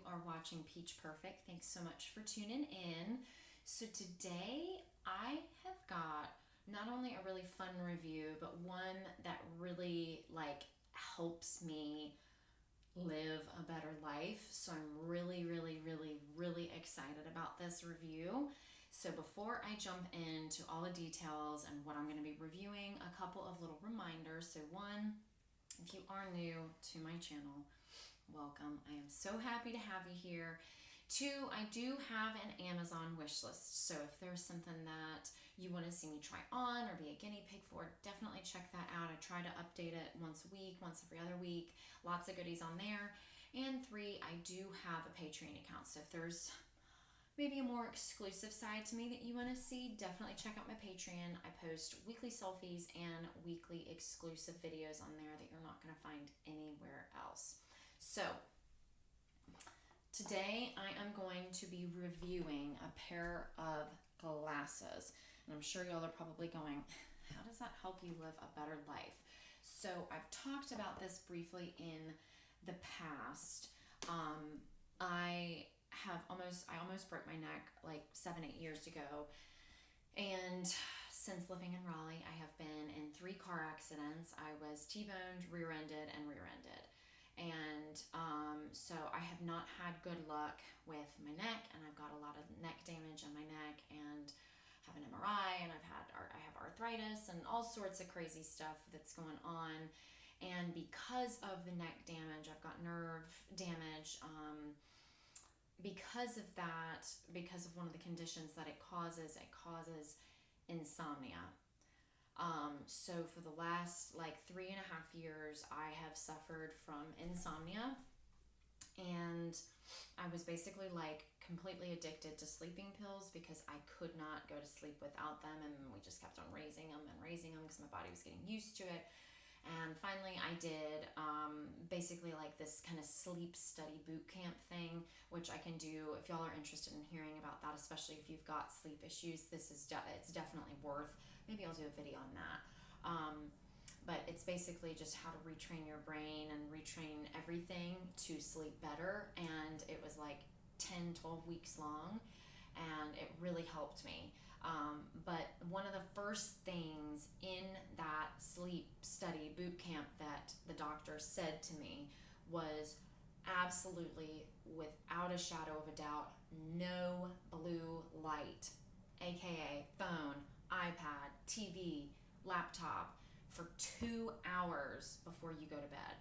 are watching Peach Perfect. Thanks so much for tuning in. So today I have got not only a really fun review, but one that really helps me live a better life. So I'm really excited about this review. So before I jump into all the details and what I'm going to be reviewing, a couple of little reminders. So one, if you are new to my channel, welcome. I am so happy to have you here. Two, I do have an Amazon wish list. So if there's something that you want to see me try on or be a guinea pig for, definitely check that out. I try to update it once a week, once every other week. Lots of goodies on there. And three, I do have a Patreon account. So if there's maybe a more exclusive side to me that you want to see, definitely check out my Patreon. I post weekly selfies and weekly exclusive videos on there that you're not going to find anywhere else. So today I am going to be reviewing a pair of glasses. And I'm sure y'all are probably going, how does that help you live a better life? So I've talked about this briefly in the past. I almost broke my neck like 7-8 years ago, and since living in Raleigh I have been in 3 car accidents. I was T-boned, rear-ended, and so I have not had good luck with my neck, and I've got a lot of neck damage in my neck and have an MRI, and I have arthritis and all sorts of crazy stuff that's going on. And because of the neck damage, I've got nerve damage. Because of that, because of one of the conditions that it causes insomnia. So for the last 3.5 years, I have suffered from insomnia, and I was basically completely addicted to sleeping pills because I could not go to sleep without them, and we just kept on raising them because my body was getting used to it. And finally I did basically this kind of sleep study boot camp thing, which I can do if y'all are interested in hearing about that, especially if you've got sleep issues. It's definitely worth, maybe I'll do a video on that. But it's basically just how to retrain your brain and retrain everything to sleep better. And it was 10-12 weeks long, and it really helped me. But one of the first things in that sleep study boot camp that the doctor said to me was, absolutely, without a shadow of a doubt, no blue light, aka phone, iPad, TV, laptop, for 2 hours before you go to bed.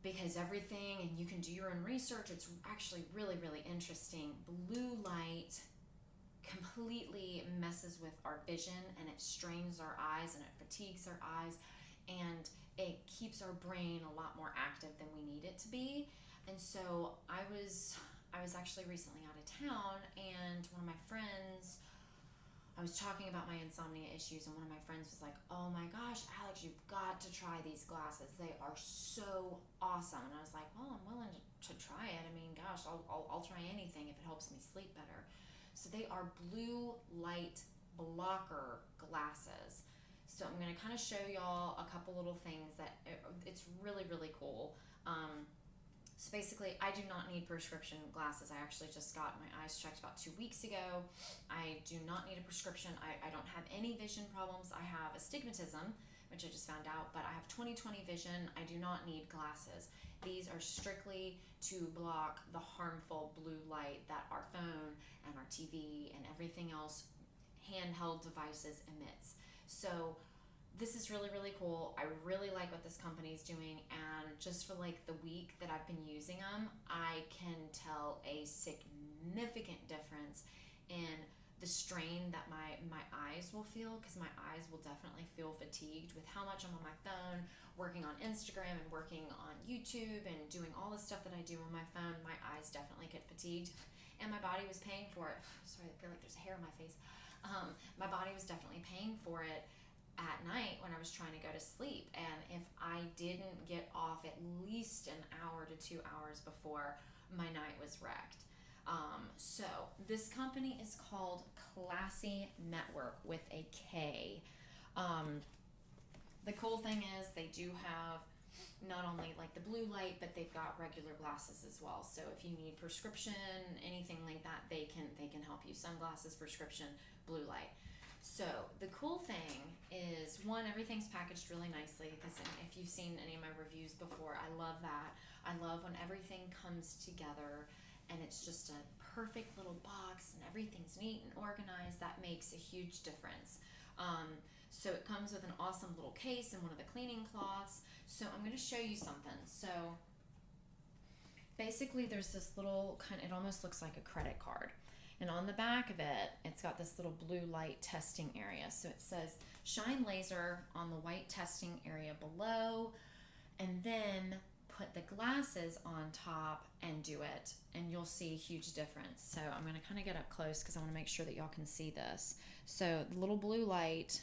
Because everything, and you can do your own research, it's actually really interesting. Blue light completely messes with our vision, and it strains our eyes and it fatigues our eyes, and it keeps our brain a lot more active than we need it to be. And so I was actually recently out of town, and one of my friends, I was talking about my insomnia issues, and one of my friends was like, oh my gosh, Alex, you've got to try these glasses. They are so awesome. And I was like, well, I'm willing to try it. I mean, gosh, I'll try anything if it helps me sleep better. So they are blue light blocker glasses. So I'm going to kind of show y'all a couple little things that it's really cool. So basically, I do not need prescription glasses. I actually just got my eyes checked about 2 weeks ago. I do not need a prescription. I don't have any vision problems. I have astigmatism, which I just found out, but I have 20/20 vision. I do not need glasses. These are strictly to block the harmful blue light that our phone and our TV and everything else, handheld devices, emits. So this is really cool. I really like what this company is doing, and just for the week that I've been using them, I can tell a significant difference in the strain that my eyes will feel, because my eyes will definitely feel fatigued with how much I'm on my phone, working on Instagram and working on YouTube and doing all the stuff that I do on my phone. My eyes definitely get fatigued, and my body was paying for it. Sorry, I feel like there's hair on my face. My body was definitely paying for it at night when I was trying to go to sleep. And if I didn't get off at least an hour to 2 hours before, my night was wrecked. So this company is called Classy Network with a K. The cool thing is they do have not only like the blue light, but they've got regular glasses as well. So if you need prescription, anything like that, they can help you. Sunglasses, prescription, blue light. So the cool thing is, one, everything's packaged really nicely, because if you've seen any of my reviews before, I love that. I love when everything comes together and it's just a perfect little box and everything's neat and organized. That makes a huge difference. So it comes with an awesome little case and one of the cleaning cloths. So I'm going to show you something. So basically there's this little it almost looks like a credit card. And on the back of it, it's got this little blue light testing area. So it says shine laser on the white testing area below, and then put the glasses on top and do it, and you'll see a huge difference. So I'm going to kind of get up close because I want to make sure that y'all can see this. So the little blue light,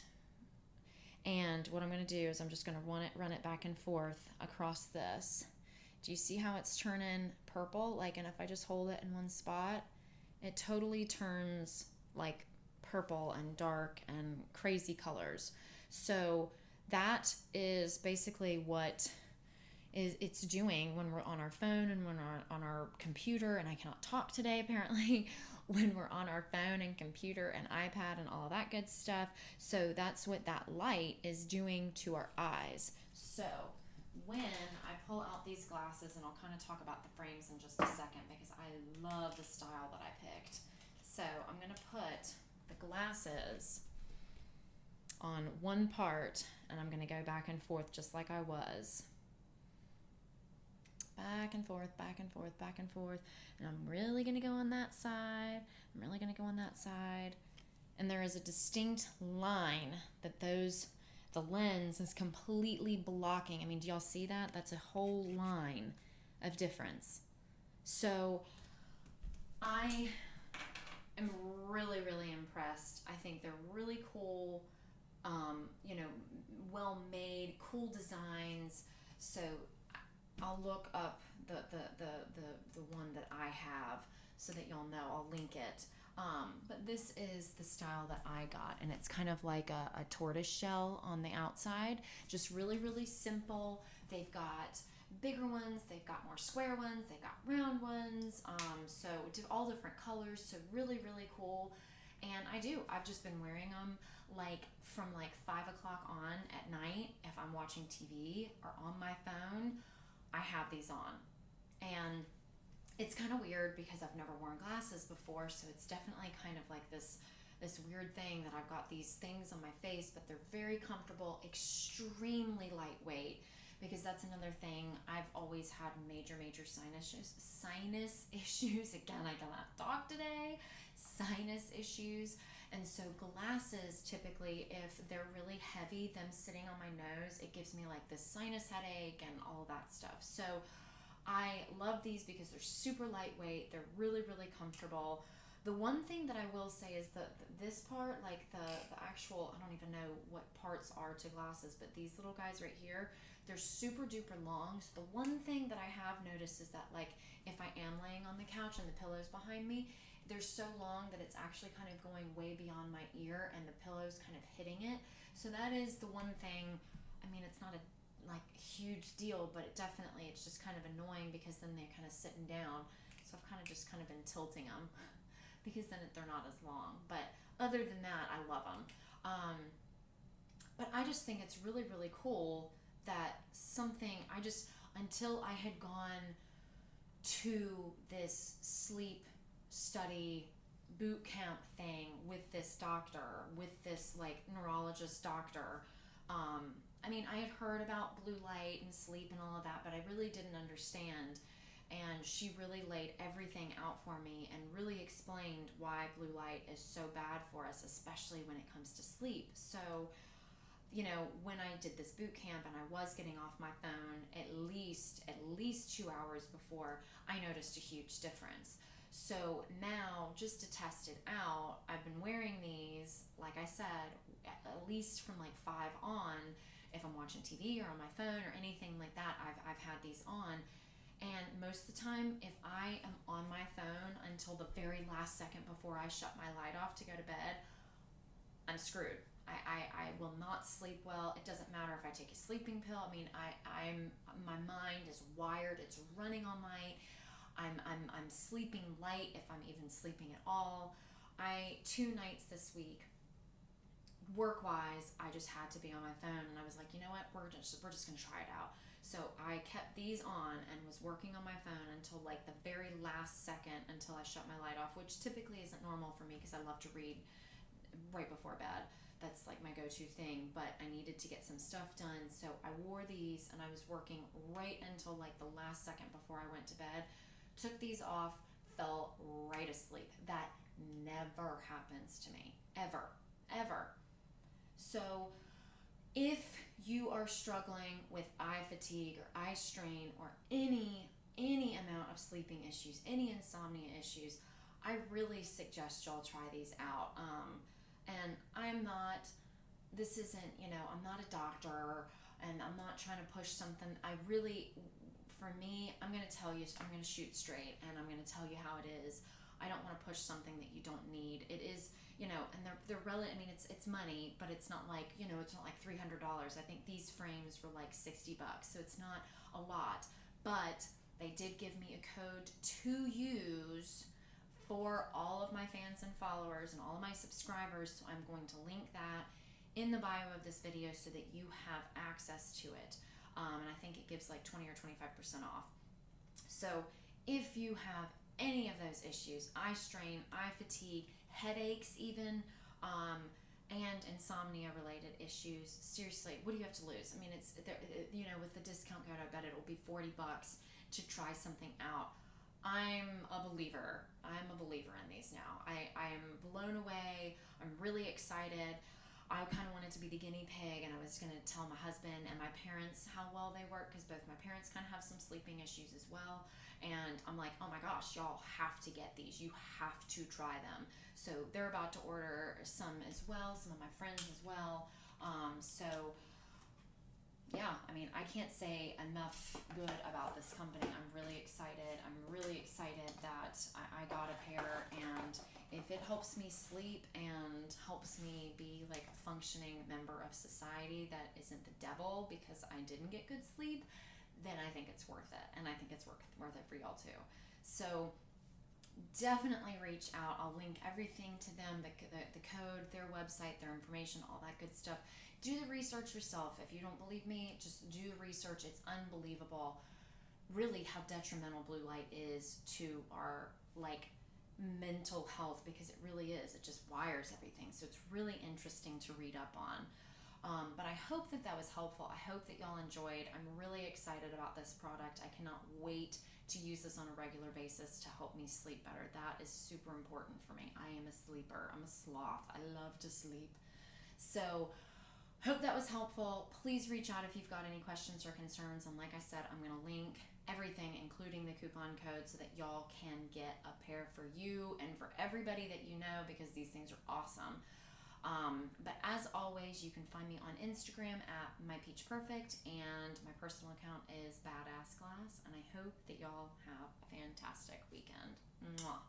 and what I'm going to do is I'm just going to run it back and forth across this. Do you see how it's turning purple? Like, and if I just hold it in one spot, it totally turns like purple and dark and crazy colors. So that is basically what it's doing when we're on our phone and when we're on our computer. And I cannot talk today, apparently, when we're on our phone and computer and iPad and all of that good stuff. So that's what that light is doing to our eyes. So when I pull out these glasses, and I'll kind of talk about the frames in just a second because I love the style that I picked. So I'm going to put the glasses on one part, and I'm going to go back and forth just like I was. Back and forth, back and forth, back and forth. And I'm really going to go on that side. I'm really going to go on that side. And there is a distinct line that the lens is completely blocking. I mean, do y'all see that? That's a whole line of difference. So I am really, really impressed. I think they're really cool, well made, cool designs. So I'll look up the one that I have so that y'all know. I'll link it. But this is the style that I got, and it's kind of like a tortoise shell on the outside. Just really, really simple. They've got bigger ones, they've got more square ones, they've got round ones. So all different colors. So really, really cool. And I've just been wearing them from 5 o'clock on at night. If I'm watching TV or on my phone, I have these on. And it's kind of weird because I've never worn glasses before, so it's definitely kind of like this weird thing that I've got these things on my face, but they're very comfortable, extremely lightweight, because that's another thing. I've always had major sinus issues. Again, I cannot talk today. Sinus issues. And so glasses, typically, if they're really heavy, them sitting on my nose, it gives me like this sinus headache and all of that stuff. So I love these because they're super lightweight. They're really, really comfortable. The one thing that I will say is that this part, like the actual, I don't even know what parts are to glasses, but these little guys right here, they're super duper long. So the one thing that I have noticed is that if I am laying on the couch and the pillow's behind me, they're so long that it's actually kind of going way beyond my ear and the pillow's kind of hitting it. So that is the one thing. I mean, it's not a huge deal, but it's just kind of annoying because then they're kind of sitting down. So I've kind of been tilting them because then they're not as long. But other than that, I love them. But I just think it's really, really cool that until I had gone to this sleep study boot camp thing with this doctor, with this neurologist doctor. I mean, I had heard about blue light and sleep and all of that, but I really didn't understand. And she really laid everything out for me and really explained why blue light is so bad for us, especially when it comes to sleep. So, when I did this boot camp and I was getting off my phone at least 2 hours before, I noticed a huge difference. So now, just to test it out, I've been wearing these, like I said, at least from 5 on. If I'm watching TV or on my phone or anything like that, I've had these on. And most of the time, if I am on my phone until the very last second before I shut my light off to go to bed, I'm screwed. I will not sleep well. It doesn't matter if I take a sleeping pill. I mean, my mind is wired. It's running all night. I'm sleeping light if I'm even sleeping at all. 2 nights this week, work wise, I just had to be on my phone, and I was like, you know what, we're just gonna try it out. So I kept these on and was working on my phone until like the very last second, until I shut my light off, which typically isn't normal for me because I love to read right before bed. That's like my go-to thing, but I needed to get some stuff done, so I wore these and I was working right until like the last second before I went to bed. Took these off, fell right asleep. That never happens to me, ever, ever. So if you are struggling with eye fatigue or eye strain or any amount of sleeping issues, any insomnia issues, I really suggest y'all try these out. And this isn't, I'm not a doctor, and I'm not trying to push something. For me, I'm going to tell you, I'm going to shoot straight, and I'm going to tell you how it is. I don't want to push something that you don't need. It is, and they're relative. I mean, it's money, but it's not like, it's not like $300. I think these frames were like $60, so it's not a lot. But they did give me a code to use for all of my fans and followers and all of my subscribers. So I'm going to link that in the bio of this video so that you have access to it. And I think it gives like 20 or 25% off. So if you have any of those issues, eye strain, eye fatigue, headaches even, and insomnia related issues, seriously, what do you have to lose? I mean, it's, with the discount code, I bet it'll be $40 to try something out. I'm a believer in these now. I'm blown away. I'm really excited. I kind of wanted to be the guinea pig, and I was going to tell my husband and my parents how well they work, because both my parents kind of have some sleeping issues as well. And I'm like, oh my gosh, y'all have to get these. You have to try them. So they're about to order some as well, some of my friends as well. So yeah, I mean, I can't say enough good about this company. I'm really excited. I'm really excited that I got a pair, and if it helps me sleep and helps me be like a functioning member of society that isn't the devil because I didn't get good sleep, then I think it's worth it, and I think it's worth it for y'all too. So definitely reach out. I'll link everything to them, the code, their website, their information, all that good stuff. Do the research yourself. If you don't believe me, just do the research. It's unbelievable, really, how detrimental blue light is to our like mental health, because it really is. It just wires everything. So it's really interesting to read up on. But I hope that was helpful. I hope that y'all enjoyed. I'm really excited about this product. I cannot wait to use this on a regular basis to help me sleep better. That is super important for me. I am a sleeper. I'm a sloth. I love to sleep. So hope that was helpful. Please reach out if you've got any questions or concerns. And like I said, I'm going to link everything, including the coupon code, so that y'all can get a pair for you and for everybody that you know, because these things are awesome. But as always, you can find me on Instagram at mypeachperfect, and my personal account is badassglass. And I hope that y'all have a fantastic weekend. Mwah.